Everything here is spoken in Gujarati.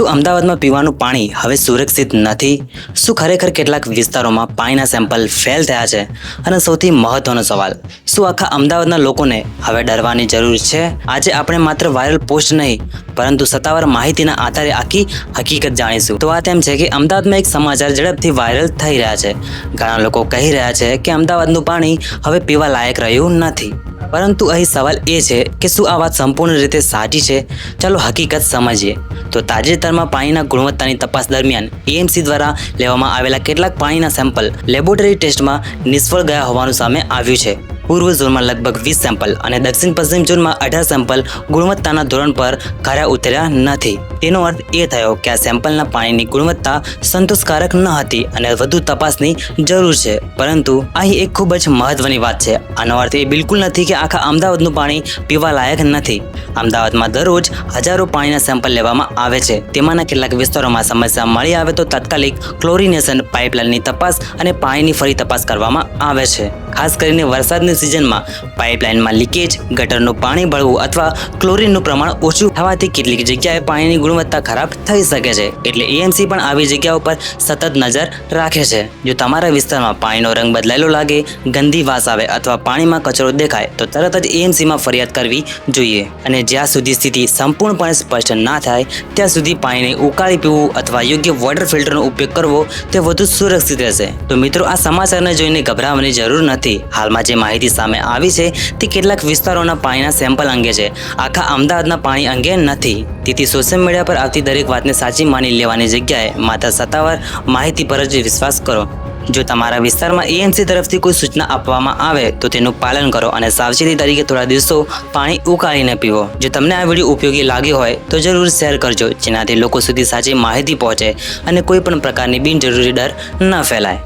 શું અમદાવાદમાં પીવાનું પાણી હવે સુરક્ષિત નથી? શું ખરેખર કેટલાક વિસ્તારોમાં પાણીના સેમ્પલ ફેલ થયા છે? અને સૌથી મહત્વનો સવાલ, શું આખા અમદાવાદના લોકોને હવે ડરવાની જરૂર છે? આજે આપણે માત્ર વાયરલ પોસ્ટ નહીં, પરંતુ સત્તાવાર માહિતીના આધારે આખી હકીકત જાણીશું. તો વાત એમ છે કે અમદાવાદમાં એક સમાચાર ઝડપથી વાયરલ થઈ રહ્યા છે. ઘણા લોકો કહી રહ્યા છે કે અમદાવાદનું પાણી હવે પીવા લાયક રહ્યું નથી. પરંતુ અહીં સવાલ એ છે કે શું આ વાત સંપૂર્ણ રીતે સાચી છે? ચાલો હકીકત સમજીએ. તો તાજેતરમાં પાણીના ગુણવત્તાની તપાસ દરમિયાન એએમસી દ્વારા લેવામાં આવેલા કેટલાક પાણીના સેમ્પલ લેબોરેટરી ટેસ્ટમાં નિષ્ફળ ગયા હોવાનું સામે આવ્યું છે. પૂર્વ ઝોનમાં લગભગ 20 સેમ્પલ અને દક્ષિણ પશ્ચિમ ઝોનમાં 18 સેમ્પલ ગુણવત્તાના ધોરણ પર ખરા ઉતર્યા નથી. તેનો અર્થ એ થયો કે આ સેમ્પલના પાણીની ગુણવત્તા સંતોષકારક ન હતી અને વધુ તપાસની જરૂર છે. પરંતુ અહીં એક ખૂબ જ મહત્વની વાત છે. આનો અર્થ એ બિલકુલ નથી કે આખા અમદાવાદનું પાણી પીવા લાયક નથી. અમદાવાદમાં દરરોજ હજારો પાણીના સેમ્પલ લેવામાં આવે છે. તેમાંના કેટલાક વિસ્તારોમાં સમસ્યા મળી આવે તો તાત્કાલિક ક્લોરિનેશન, પાઇપલાઇનની તપાસ અને પાણીની ફરી તપાસ કરવામાં આવે છે. ખાસ કરીને વરસાદની સિઝનમાં પાઇપલાઇનમાં લીકેજ, ગટરનું પાણી ભળવું અથવા ક્લોરીનનું પ્રમાણ ઓછું થવાથી કેટલીક જગ્યાએ પાણીની ગુણવત્તા ખરાબ થઈ શકે છે. એટલે એએમસી પણ આવી જગ્યાઓ પર સતત નજર રાખે છે. જો તમારા વિસ્તારમાં પાણીનો રંગ બદલાયેલો લાગે, ગંદી વાસ આવે અથવા પાણીમાં કચરો દેખાય તો તરત જ એએમસીમાં ફરિયાદ કરવી જોઈએ. અને જ્યાં સુધી સ્થિતિ સંપૂર્ણપણે સ્પષ્ટ ના થાય ત્યાં સુધી પાણીને ઉકાળી પીવું અથવા યોગ્ય વોટર ફિલ્ટરનો ઉપયોગ કરવો તે વધુ સુરક્ષિત રહેશે. તો મિત્રો, આ સમાચારને જોઈને ગભરાવાની જરૂર નથી. હાલમાં જે માહિતી સામે આવી છે તે કેટલાક વિસ્તારોના પાણીના સેમ્પલ અંગે છે, આખા અમદાવાદના પાણી અંગે નથી. તેથી સોશિયલ મીડિયા પર આવતી દરેક વાતને સાચી માની લેવાની જગ્યાએ માત્ર સત્તાવાર માહિતી પર જ વિશ્વાસ કરો. જો તમારા વિસ્તારમાં એએમસી તરફથી કોઈ સૂચના આપવામાં આવે તો તેનું પાલન કરો અને સાવચેતી તરીકે થોડા દિવસો પાણી ઉકાળીને પીવો. જો તમને આ વિડીયો ઉપયોગી લાગ્યો હોય તો જરૂર શેર કરજો, જેનાથી લોકો સુધી સાચી માહિતી પહોંચે અને કોઈ પણ પ્રકારની બિનજરૂરી ડર ન ફેલાય.